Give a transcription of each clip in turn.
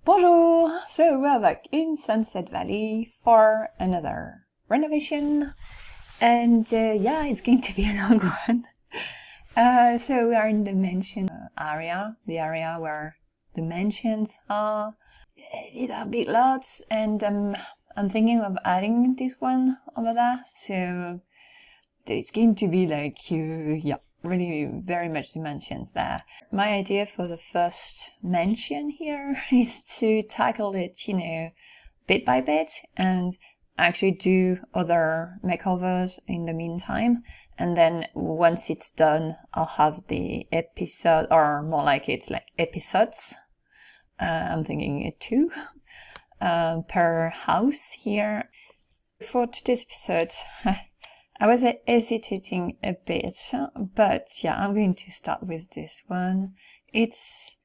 Bonjour! So we're back in Sunset Valley for another renovation, and yeah, it's going to be a long one. So we are in the mansion area, the area where the mansions are. These are big lots, and I'm thinking of adding this one over there. So it's going to be like, yeah, really very much dimensions there. My idea for the first mansion here is to tackle it, bit by bit, and actually do other makeovers in the meantime. And then once it's done, I'll have the episode, or more like it's like episodes. I'm thinking 2 per house here. For today's episode, I was hesitating a bit, but yeah, I'm going to start with this one. It's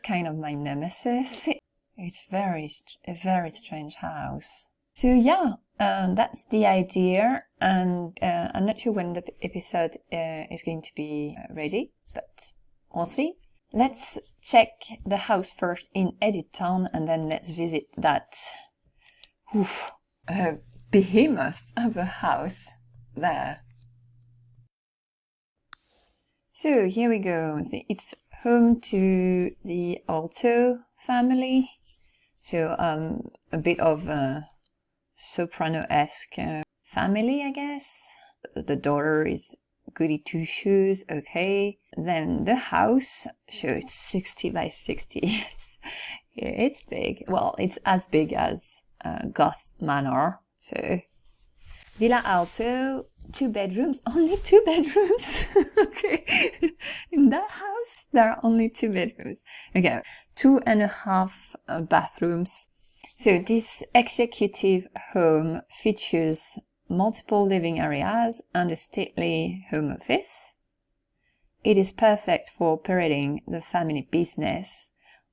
kind of my nemesis. It's a very strange house. So yeah, that's the idea, and I'm not sure when the episode is going to be ready, but we'll see. Let's check the house first in Edit Town, and then let's visit that behemoth of a house there. So here we go. It's home to the Alto family. So a bit of a soprano-esque family, I guess. The daughter is goody two shoes, okay. Then the house, so it's 60 by 60. It's big. Well, it's as big as Goth Manor. So Villa Alto, 2 bedrooms, only 2 bedrooms. Okay. In that house, there are only 2 bedrooms. Okay. 2.5 bathrooms. So this executive home features multiple living areas and a stately home office. It is perfect for operating the family business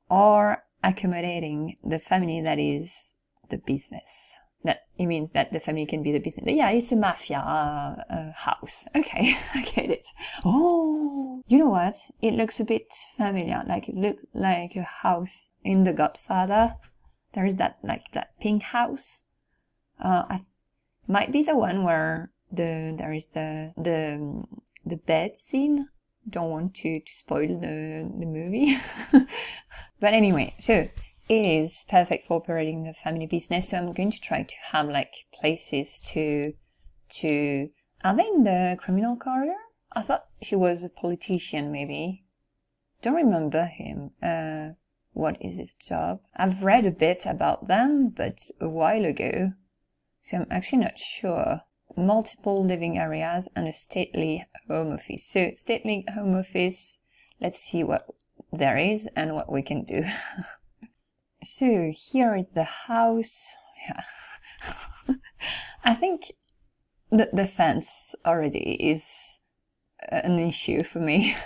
or accommodating the family that is the business. That it means that the family can be the business. Yeah, it's a mafia house. Okay, I get it. Oh, you know what? It looks a bit familiar. Like it looked like a house in The Godfather. There is that pink house. Might be the one where there is the bed scene. Don't want to spoil the movie. But anyway, so it is perfect for operating the family business. So I'm going to try to have like places to are they in the criminal career? I thought she was a politician, maybe. Don't remember him. What is his job? I've read a bit about them, but a while ago. So I'm actually not sure. Multiple living areas and a stately home office. So stately home office, let's see what there is and what we can do. So here is the house. Yeah. I think the fence already is an issue for me.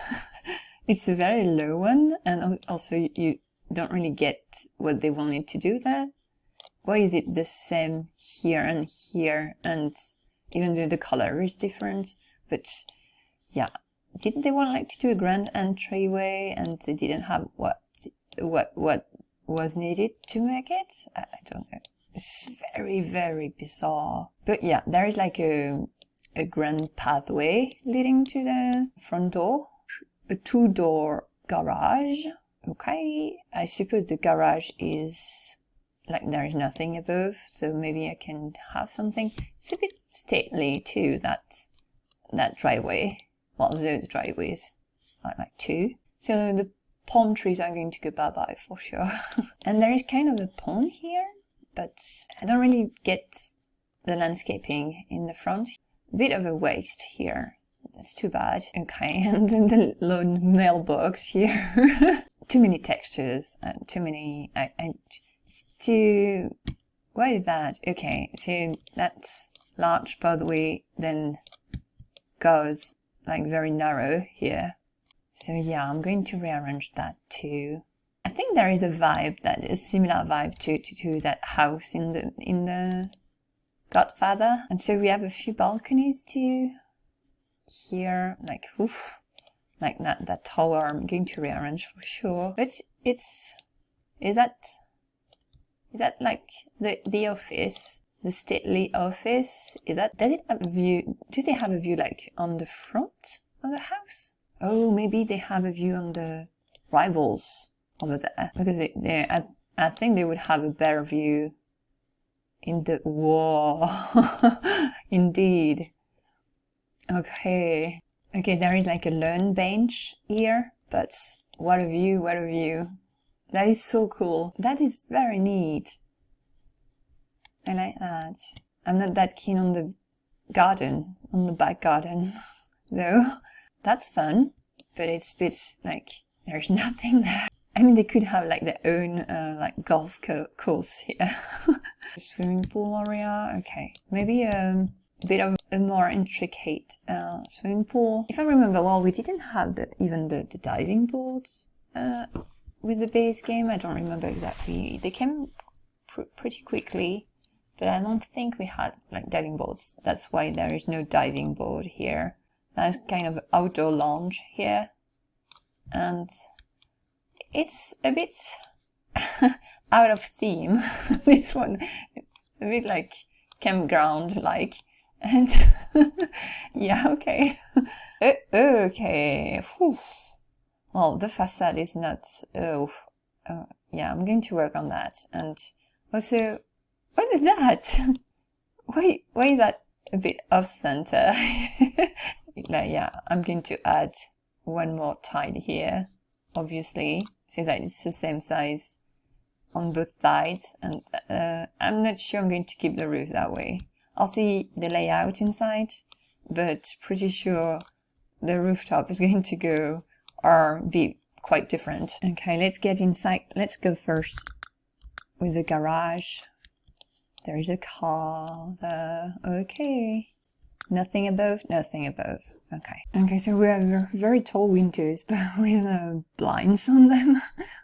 It's a very low one, and also you don't really get what they wanted to do there. Why is it the same here and here, and even though the color is different? But yeah, didn't they want to do a grand entryway, and they didn't have what was needed to make it? I don't know. It's very, very bizarre. But yeah, there is like a grand pathway leading to the front door. A 2-door garage. Okay, I suppose the garage is like there is nothing above, so maybe I can have something. It's a bit stately too, that driveway. Well, those driveways are like 2. So the palm trees are going to go bye-bye for sure. And there is kind of a pond here, but I don't really get the landscaping in the front. A bit of a waste here. That's too bad. Okay, and then the lone mailbox here. Too many textures, too many... It's too... Why is that? Okay, so that's large pathway, then goes like very narrow here. So yeah, I'm going to rearrange that too. I think there is a vibe that is similar vibe to that house in the Godfather. And so we have a few balconies too. Here, like that tower I'm going to rearrange for sure. But is that Is that like the office, the stately office? Does it have a view? Do they have a view like on the front of the house? Oh, maybe they have a view on the rivals over there, because I think they would have a better view in the whoa. Indeed. Okay, there is like a lawn bench here, but what a view, what a view. That is so cool. That is very neat. I like that. I'm not that keen on the garden, on the back garden, though. That's fun, but it's a bit like there's nothing there. I mean, they could have like their own like golf course here. Swimming pool area. Okay, maybe a bit of a more intricate swimming pool. If I remember well, we didn't have even the diving boards with the base game. I don't remember exactly. They came pretty quickly, but I don't think we had like diving boards. That's why there is no diving board here. That's kind of outdoor lounge here, and it's a bit out of theme. This one, it's a bit like campground like, and yeah, okay. Okay. Whew. Well, the facade is not. Yeah, I'm going to work on that. And also, what is that? Why is that a bit off center? Like, yeah, I'm going to add one more tile here, obviously, since it's the same size on both sides, and I'm not sure I'm going to keep the roof that way. I'll see the layout inside, but pretty sure the rooftop is going to go or be quite different. Okay, let's get inside. Let's go first with the garage. There is a car there. Okay. Nothing above, nothing above. Okay, so we have very tall windows, but with blinds on them.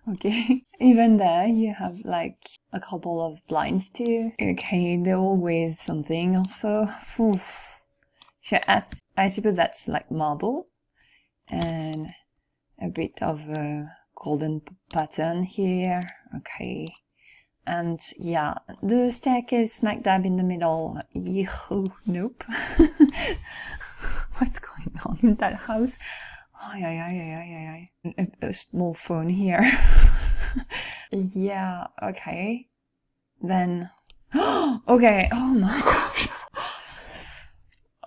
Okay. Even there, you have like a couple of blinds too. Okay, they're always something also. Oof. So I suppose that's like marble. And a bit of a golden pattern here. Okay. And yeah, the staircase smack dab in the middle. Nope. What's going on in that house? A small phone here. Yeah, okay. Then, okay, oh my gosh.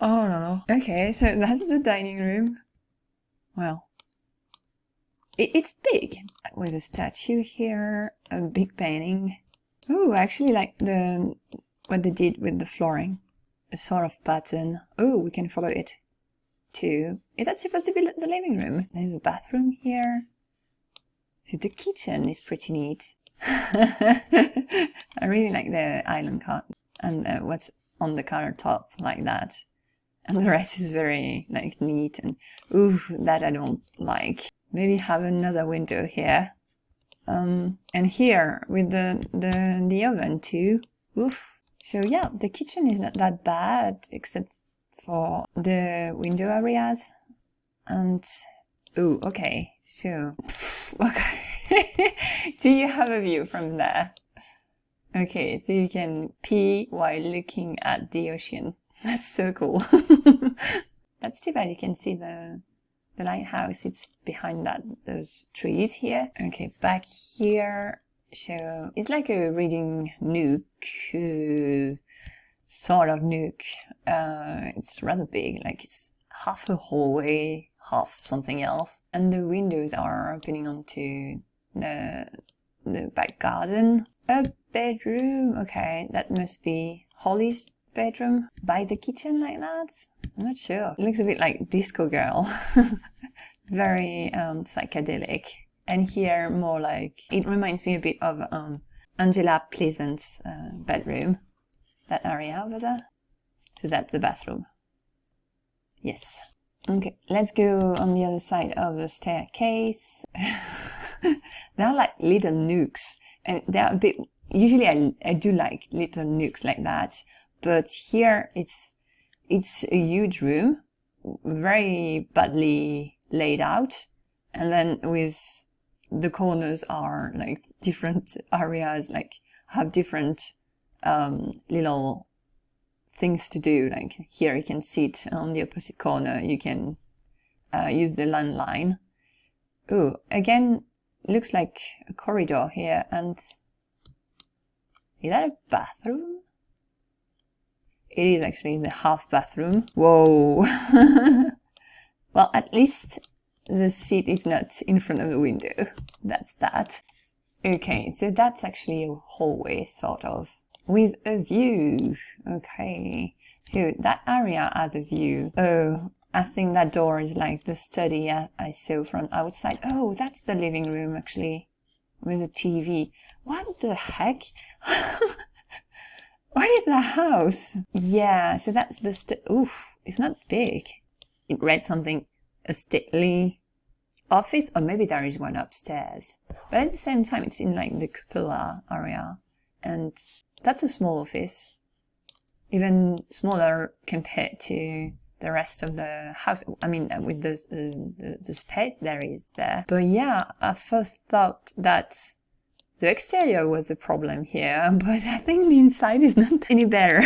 Oh no. Okay, so that's the dining room. Well, it's big. With a statue here, a big painting. Oh, I actually like what they did with the flooring. A sort of pattern. Oh, we can follow it too. Is that supposed to be the living room? There's a bathroom here. So the kitchen is pretty neat. I really like the island cart and what's on the countertop like that. And the rest is very like neat and ooh, that I don't like. Maybe have another window here. And here with the oven too. Oof. So yeah, the kitchen is not that bad except for the window areas. And oh, okay. So okay. Do you have a view from there? Okay, so you can pee while looking at the ocean. That's so cool. That's too bad you can see the lighthouse. It's behind those trees here. Okay, back here. So it's like a reading nook, sort of nook. It's rather big, like it's half a hallway, half something else. And the windows are opening onto the back garden. A bedroom. Okay, that must be Holly's bedroom by the kitchen like that. I'm not sure. It looks a bit like Disco Girl. Very psychedelic. And here more like, it reminds me a bit of Angela Pleasant's bedroom. That area over there. So that's the bathroom. Yes. Okay, let's go on the other side of the staircase. They're like little nooks. And they're a bit, usually I do like little nooks like that. But here it's a huge room, very badly laid out, and then with the corners are like different areas, like have different little things to do. Like here you can sit on the opposite corner, you can use the landline. Oh, again, looks like a corridor here, and is that a bathroom? It is actually the half bathroom. Whoa! Well, at least the seat is not in front of the window. That's that. Okay, so that's actually a hallway, sort of, with a view. Okay, so that area has a view. Oh, I think that door is like the study I saw from outside. Oh, that's the living room, actually, with a TV. What the heck? What is the house? Yeah, so that's the oof, it's not big. It read something, a stately office, or maybe there is one upstairs. But at the same time, it's in like the cupola area, and that's a small office, even smaller compared to the rest of the house. I mean, with the space there is there. But yeah, I first thought that the exterior was the problem here, but I think the inside is not any better.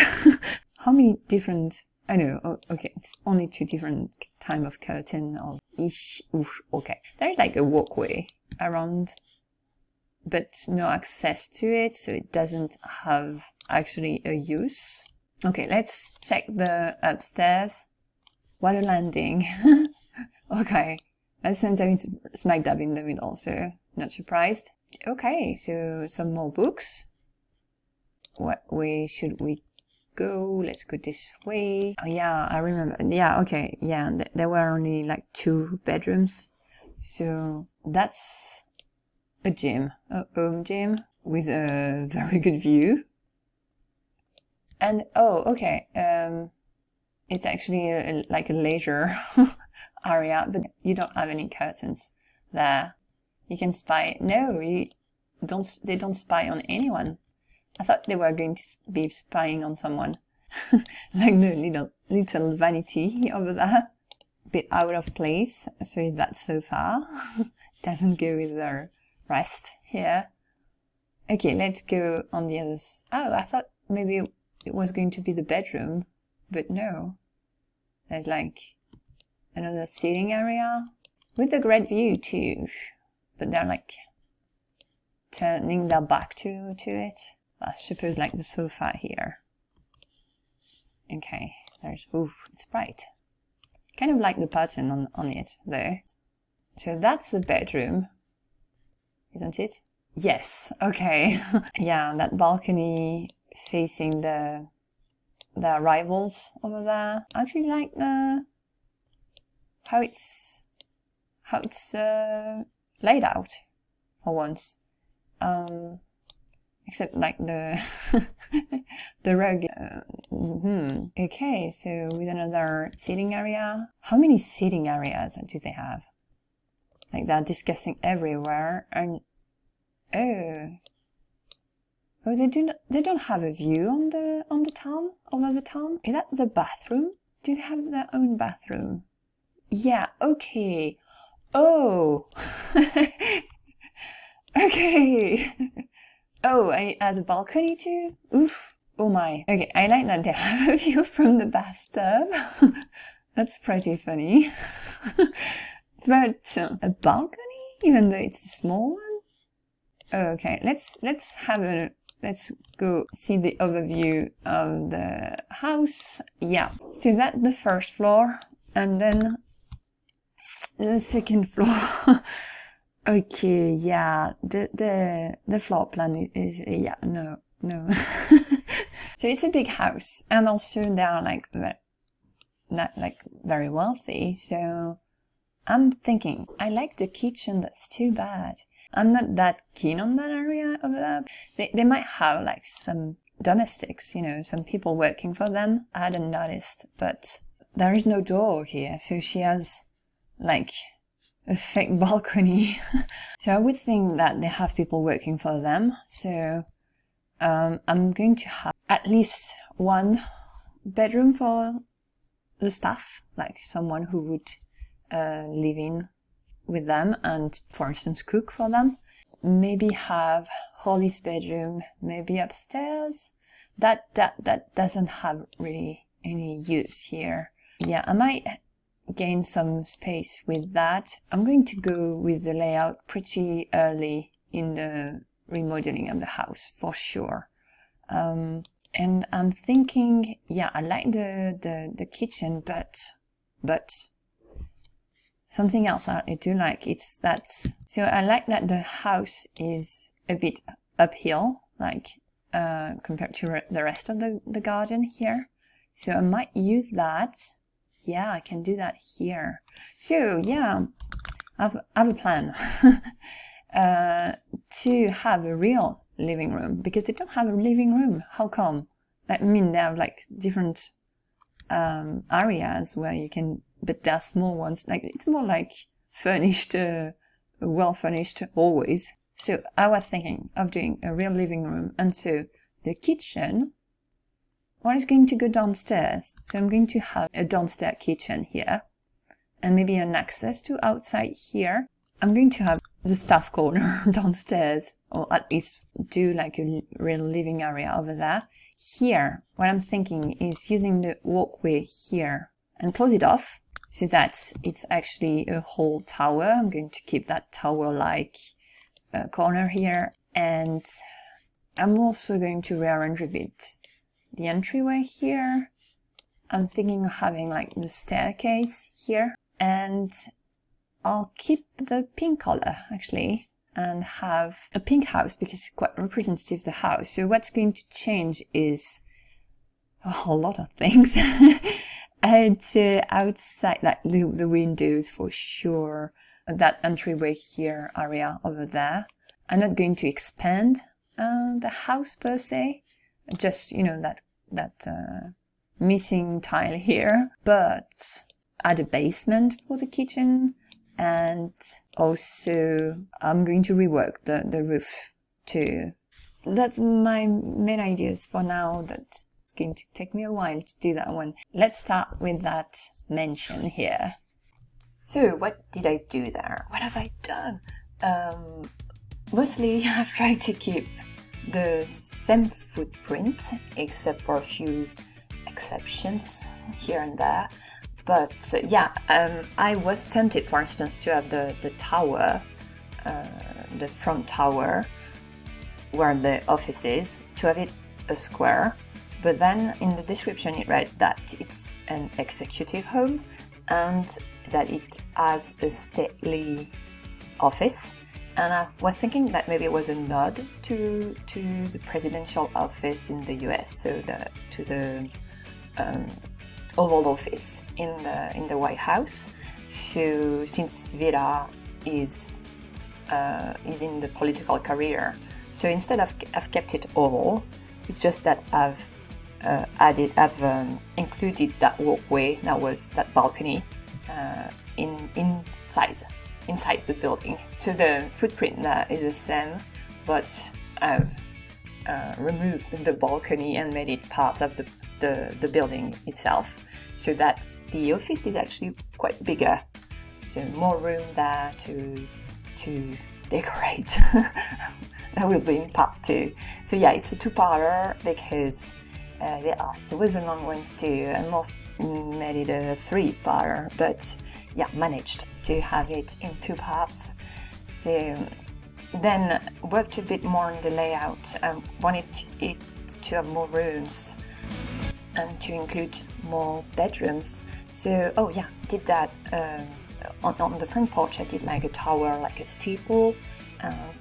How many different... I know, oh, okay, it's only 2 different time of curtain of ish, oof, okay. There's like a walkway around, but no access to it, so it doesn't have actually a use. Okay, let's check the upstairs. What a landing. Okay, at the same time it's smack dab in the middle, so not surprised. Okay, so some more books. What way should we go? Let's go this way. Oh yeah, I remember. Yeah, okay, yeah, there were only like 2 bedrooms. So that's a gym, a home gym with a very good view. And oh, okay, it's actually like a leisure area, but you don't have any curtains there. You can spy. No, they don't spy on anyone. I thought they were going to be spying on someone. Like the little vanity over there. A bit out of place, so that sofa doesn't go with the rest here. Okay, let's go on the other side. Oh, I thought maybe it was going to be the bedroom, but no. There's like another sitting area with a great view too. But they're like turning their back to it. I suppose like the sofa here. Okay, there's, ooh, it's bright. Kind of like the pattern on it though. So that's the bedroom, isn't it? Yes, okay. Yeah, that balcony facing the arrivals over there. I actually like how it's laid out for once. Except like the the rug. Okay, so with another seating area. How many seating areas do they have? Like they're discussing everywhere, and oh, they don't have a view on the town, over the town. Is that the bathroom? Do they have their own bathroom? Yeah. Okay. Oh. Okay. Oh, it has a balcony too? Oof. Oh my. Okay, I like that they have a view from the bathtub. That's pretty funny. But a balcony, even though it's a small one? Okay, let's go see the overview of the house. Yeah. So that's the first floor, and then the second floor. Okay, yeah, the floor plan is yeah, no. So it's a big house, and also they are like not like very wealthy. So I'm thinking, I like the kitchen. That's too bad. I'm not that keen on that area over there. They might have like some domestics, some people working for them. I hadn't noticed, but there is no door here, so she has like a fake balcony. So I would think that they have people working for them. So I'm going to have at least 1 bedroom for the staff, like someone who would live in with them and, for instance, cook for them. maybe have Holly's bedroom maybe upstairs. That doesn't have really any use here. Yeah, I might gain some space with that. I'm going to go with the layout pretty early in the remodeling of the house for sure. And I'm thinking, yeah, I like the kitchen, but something else I do like, it's that, so I like that the house is a bit uphill, like compared to the rest of the garden here. So I might use that. Yeah, I can do that here. So yeah, I have a plan to have a real living room, because they don't have a living room. How come? I mean, they have like different areas where you can, but they're small ones. Like, it's more like furnished, well furnished always. So I was thinking of doing a real living room, and so the kitchen, well, is going to go downstairs. So I'm going to have a downstairs kitchen here, and maybe an access to outside here. I'm going to have the staff corner downstairs, or at least do like a real living area over there. Here, what I'm thinking is using the walkway here and close it off so that it's actually a whole tower. I'm going to keep that tower-like corner here. And I'm also going to rearrange a bit the entryway here. I'm thinking of having like the staircase here, and I'll keep the pink color actually and have a pink house because it's quite representative of the house. So what's going to change is a whole lot of things. And outside, like the windows for sure, that entryway here area over there. I'm not going to expand the house per se, just, you know, that missing tile here, but add a basement for the kitchen. And also I'm going to rework the roof too. That's my main ideas for now. That's going to take me a while to do that one. Let's start with that mansion here. So what did I do there? What have I done? Mostly I've tried to keep the same footprint, except for a few exceptions here and there. But yeah, I was tempted, for instance, to have the tower, the front tower, where the office is, to have it a square. But then in the description it read that it's an executive home and that it has a stately office. And I was thinking that maybe it was a nod to the presidential office in the US, so to the Oval Office in the White House. So since Villa is in the political career, so instead I've kept it oval. It's just that I've included that walkway, that balcony, inside the building. So the footprint there is the same, but I've removed the balcony and made it part of the building itself, so that the office is actually quite bigger. So more room there to decorate. That will be in part 2. So yeah, it's a 2-parter because it was a long one to do. I almost made it a 3-parter, but yeah, managed to have it in 2 parts. So then worked a bit more on the layout. I wanted it to have more rooms and to include more bedrooms. So, oh yeah, did that on the front porch. I did like a tower, like a steeple,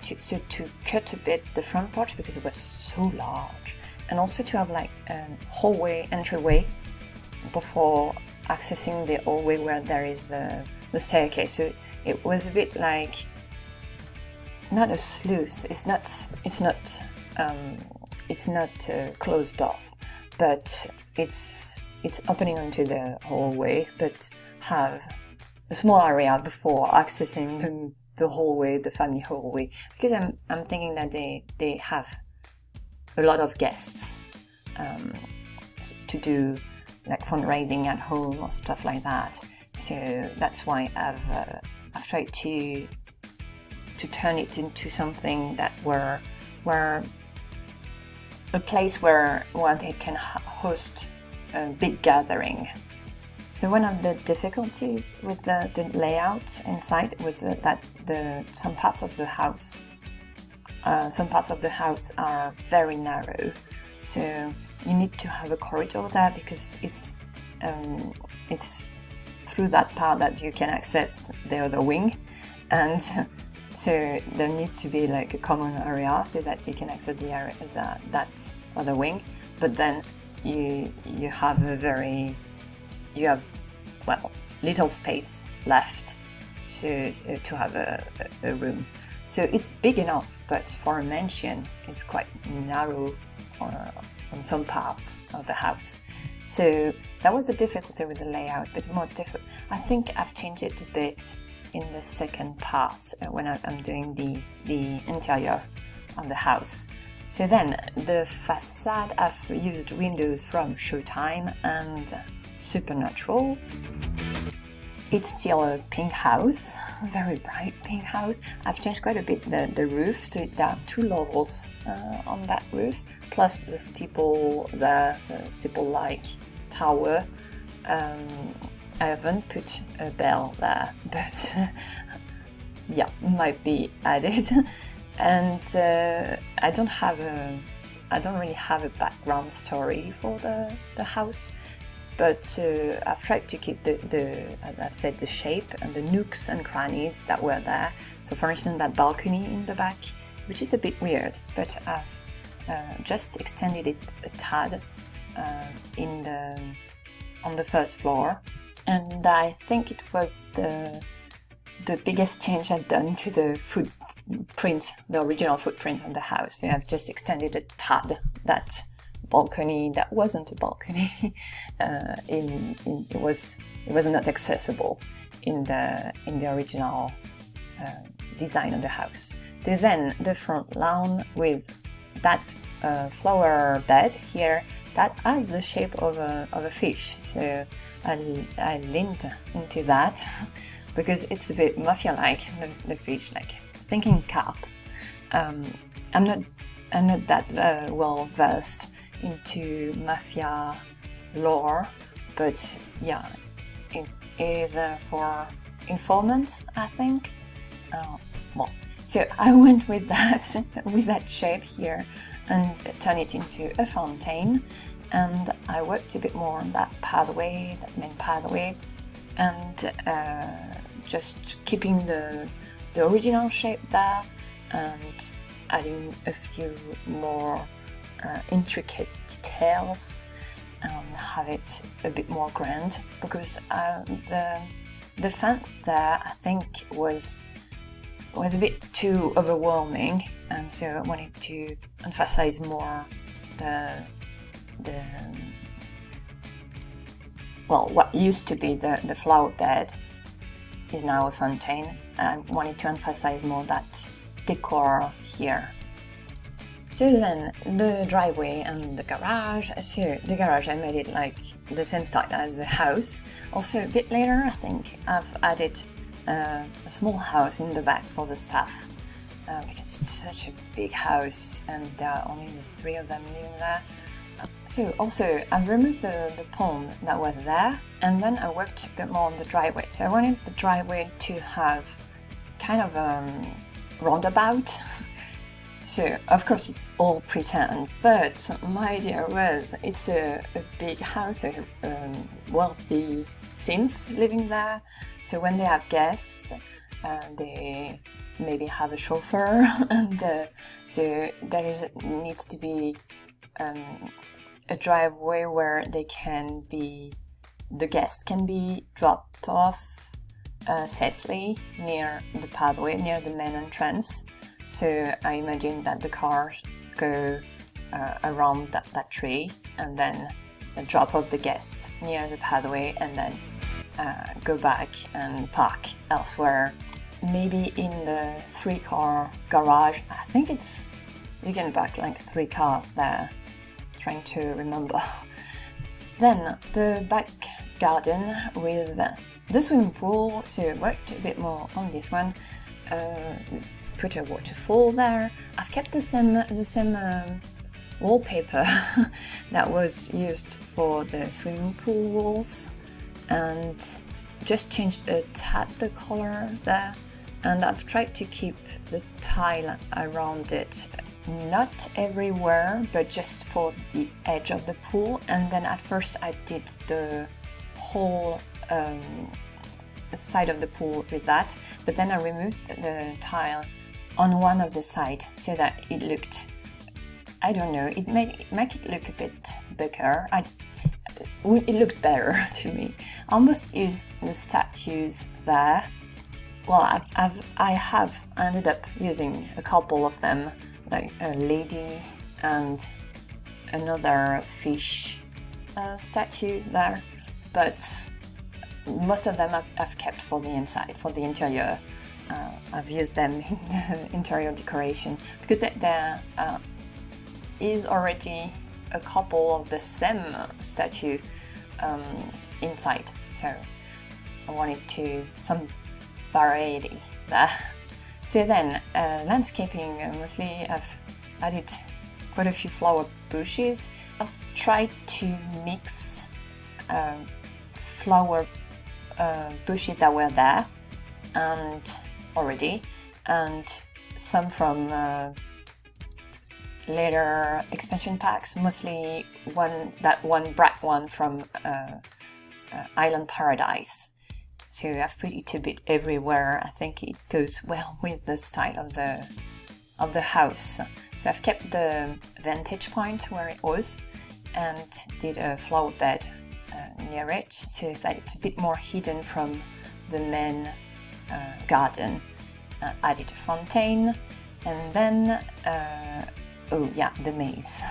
to cut a bit the front porch because it was so large, and also to have like a hallway entryway before accessing the hallway where there is the staircase. So it was a bit like, not a sluice. It's not closed off, but it's opening onto the hallway, but have a small area before accessing the hallway, the family hallway, because I'm thinking that they have a lot of guests to do like fundraising at home or stuff like that. So that's why I've tried to to turn it into something that were a place where they can host a big gathering. So one of the difficulties with the layout inside was that some parts of the house are very narrow. So you need to have a corridor there because it's through that part that you can access the other wing, and so there needs to be like a common area so that you can access the area that other wing. But then you have little space left to have a room. So it's big enough, but for a mansion, it's quite narrow on some parts of the house. So that was the difficulty with the layout, but more difficult. I think I've changed it a bit in the second part when I'm doing the interior of the house. So then the facade, I've used windows from Showtime and Supernatural. It's still a pink house, a very bright pink house. I've changed quite a bit the roof, so there are 2 levels on that roof, plus the steeple-like tower. I haven't put a bell there, but yeah, might be added. And I don't really have a background story for the house. But I've tried to keep as I've said, the shape and the nooks and crannies that were there. So for instance, that balcony in the back, which is a bit weird, but I've just extended it a tad on the first floor. And I think it was the biggest change I've done to the footprint, the original footprint of the house. So I've just extended a tad that balcony that wasn't a balcony. It was not accessible in the original design of the house. So then the front lawn with that flower bed here that has the shape of a fish. So I leaned into that because it's a bit mafia-like, the fish, like thinking carps. I'm not that well versed into mafia lore, but yeah, it is for informants, I think. So I went with that shape here and turned it into a fountain, and I worked a bit more on that main pathway, and just keeping the original shape there and adding a few more intricate details and have it a bit more grand, because the fence there I think was a bit too overwhelming, and so I wanted to emphasize more what used to be the flower bed is now a fountain. I wanted to emphasize more that decor here. So then the driveway and the garage. So the garage, I made it like the same style as the house. Also a bit later, I think I've added a small house in the back for the staff, because it's such a big house and there are only the 3 of them living there. So also I've removed the pond that was there, and then I worked a bit more on the driveway. So I wanted the driveway to have kind of roundabout. So of course it's all pretend, but my idea was it's a big house, a wealthy SIMS living there. So when they have guests, they maybe have a chauffeur, and so needs to be a driveway where the guests can be dropped off safely near the pathway, near the main entrance. So I imagine that the cars go around that tree, and then drop off the guests near the pathway, and then go back and park elsewhere. Maybe in the 3-car garage. I think you can park like 3 cars there. Trying to remember. Then the back garden with the swimming pool. So I worked a bit more on this one. put a waterfall there. I've kept the same wallpaper that was used for the swimming pool walls, and just changed a tad the color there. And I've tried to keep the tile around it, not everywhere, but just for the edge of the pool. And then at first I did the whole side of the pool with that, but then I removed the tile on one of the sides so that it looked, I don't know, it make it look a bit bigger. It looked better to me. I almost used the statues there. Well, I have ended up using a couple of them, like a lady and another fish statue there, but most of them I've kept for the inside, for the interior. I've used them in the interior decoration because there is already a couple of the same statue inside, so I wanted some variety there. So then landscaping, mostly I've added quite a few flower bushes. I've tried to mix flower bushes that were there and already, and some from later expansion packs, mostly one bright one from Island Paradise. So I've put it a bit everywhere. I think it goes well with the style of the house. So I've kept the vantage point where it was and did a flower bed near it, so that it's a bit more hidden from the main garden. Added a fountain, and then the maze.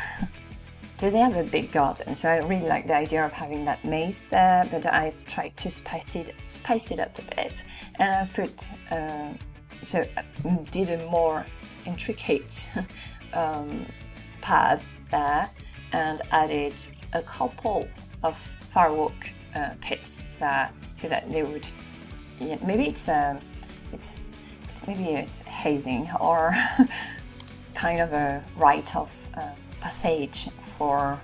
So they have a big garden, so I really like the idea of having that maze there, but I've tried to spice it up a bit, and I've put did a more intricate path there, and added a couple of firework pits there, so that they would, maybe it's hazing or kind of a rite of passage for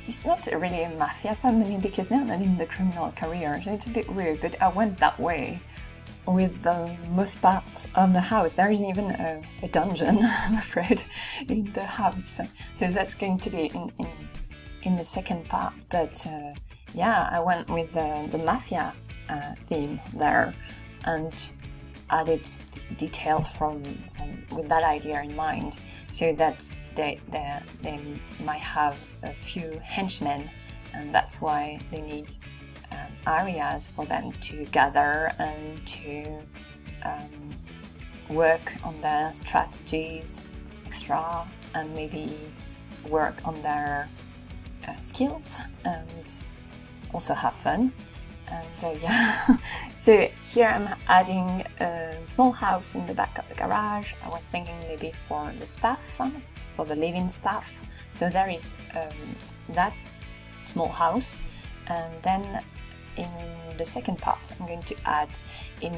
it's not really a mafia family because they're not in the criminal career, so it's a bit weird, but I went that way with most parts of the house. There isn't even a dungeon, I'm afraid, in the house, so that's going to be in the second part, but I went with the mafia theme there and added details from with that idea in mind, so that they might have a few henchmen, and that's why they need areas for them to gather and to work on their strategies extra, and maybe work on their skills and also have fun. And so here I'm adding a small house in the back of the garage. I was thinking maybe for the staff, for the living staff. So there is that small house, and then in the second part I'm going to add in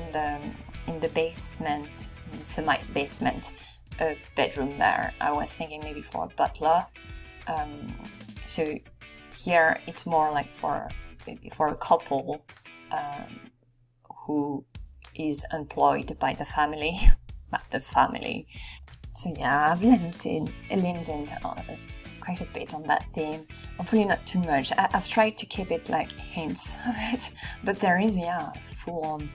the basement, in the semi-basement, a bedroom there. I was thinking maybe for a butler. So here it's more like for a couple who is employed by the family, So I've leaned in quite a bit on that theme. Hopefully not too much. I've tried to keep it like hints of it, but there is a full-on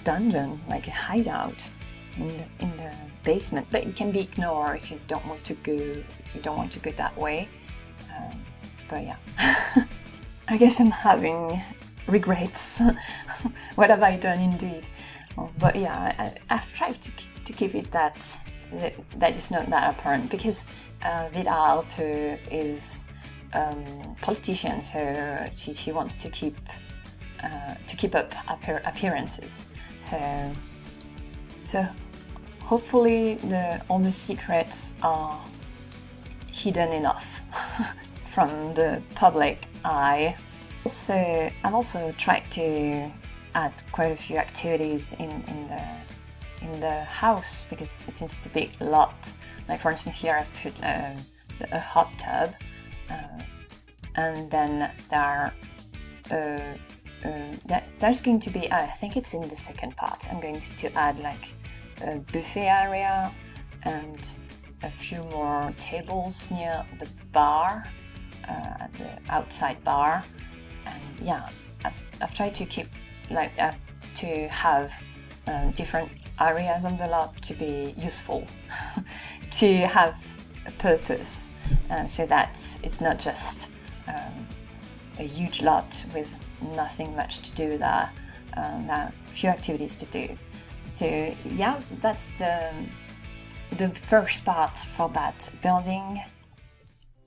dungeon, like a hideout in the basement. But it can be ignored if you don't want to go that way. But I guess I'm having regrets. What have I done indeed? But I've tried to keep it that is not that apparent, because Villa Alto is politician, so she wants to keep up appearances. So hopefully all the secrets are hidden enough from the public eye. So I've also tried to add quite a few activities in the house, because since it's a big lot. Like for instance, here I've put a hot tub, and then there's going to be, I think it's in the second part, I'm going to add like a buffet area and a few more tables near the bar, at the outside bar. And yeah, I've tried to keep, like, to have different areas on the lot to be useful, to have a purpose, so that it's not just a huge lot with nothing much to do there, a few activities to do. So yeah, that's the first part for that building.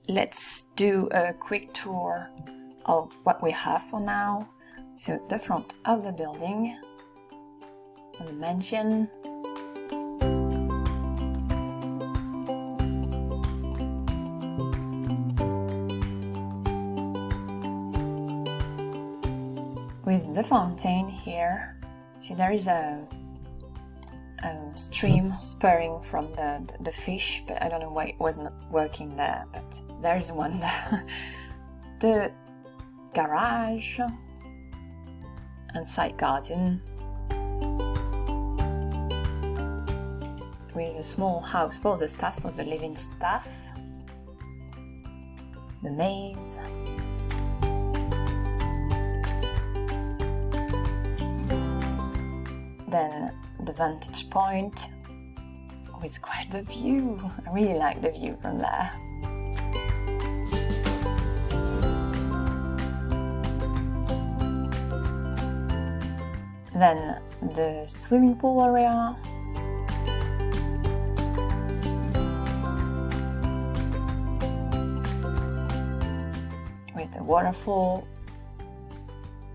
Let's do a quick tour of what we have for now. So the front of the building, the mansion, with the fountain here. So there is a stream spurring from the fish, but I don't know why it wasn't working there, but there is one there. The garage and side garden, with a small house for the staff, for the living staff, the maze, then the vantage point with quite the view. I really like the view from there. Then the swimming pool area, with the waterfall.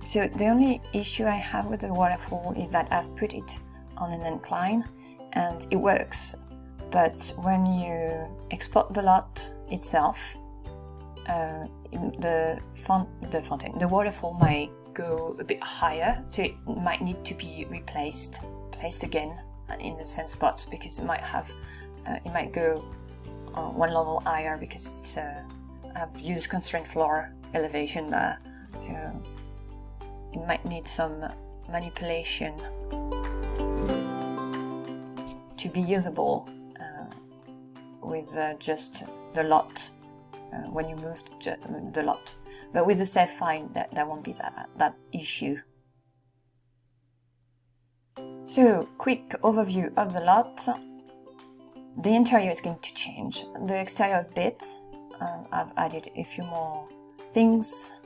So the only issue I have with the waterfall is that I've put it on an incline and it works, but when you export the lot itself, the waterfall might go a bit higher, so it might need to be placed again in the same spots, because it might go one level higher, because I've used constraint floor elevation there, so it might need some manipulation to be usable with just the lot when you move the lot. But with the safe find, there won't be that issue. So, quick overview of the lot. The interior is going to change. The exterior a bit. I've added a few more things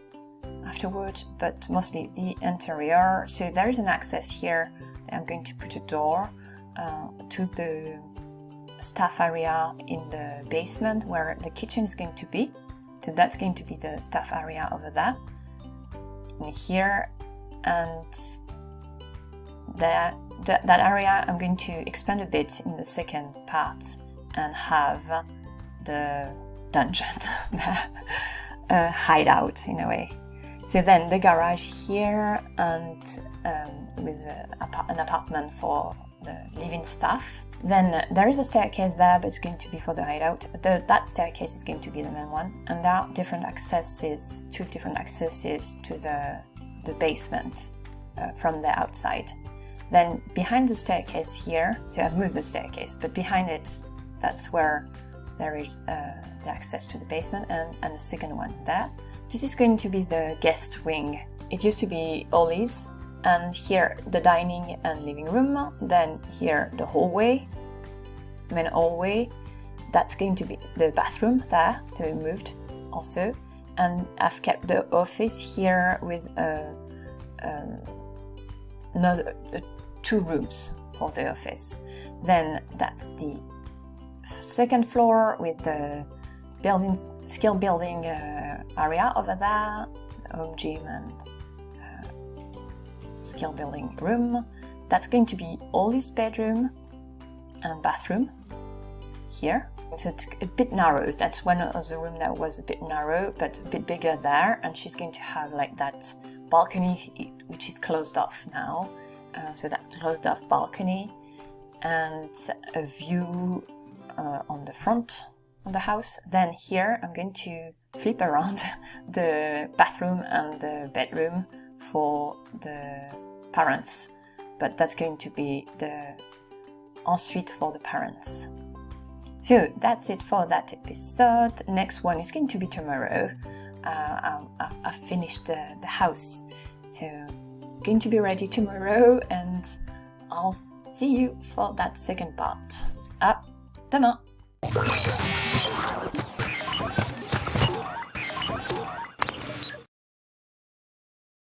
afterwards, but mostly the interior. So there is an access here. I'm going to put a door to the staff area in the basement where the kitchen is going to be. So that's going to be the staff area over there, in here, and that area I'm going to expand a bit in the second part and have the dungeon, hideout in a way. So then the garage here, and with an apartment for the living staff. Then there is a staircase there, but it's going to be for the hideout. That staircase is going to be the main one, and there are two different accesses to the basement from the outside. Then behind the staircase here, so I've moved the staircase, but behind it, that's where there is the access to the basement, and the second one there. This is going to be the guest wing. It used to be Ollie's, and here the dining and living room, then here the hallway, main hallway. That's going to be the bathroom there, so we moved also. And I've kept the office here with another 2 rooms for the office. Then that's the second floor with the skill building area over there, home gym and skill building room. That's going to be Ollie's bedroom and bathroom here. So it's a bit narrow. That's one of the rooms that was a bit narrow, but a bit bigger there, and she's going to have like that balcony, which is closed off now. So that closed off balcony and a view on the front of the house. Then here I'm going to flip around the bathroom and the bedroom for the parents, but that's going to be the ensuite for the parents. So that's it for that episode. Next one is going to be tomorrow. I've finished the house, so going to be ready tomorrow, and I'll see you for that second part. À demain!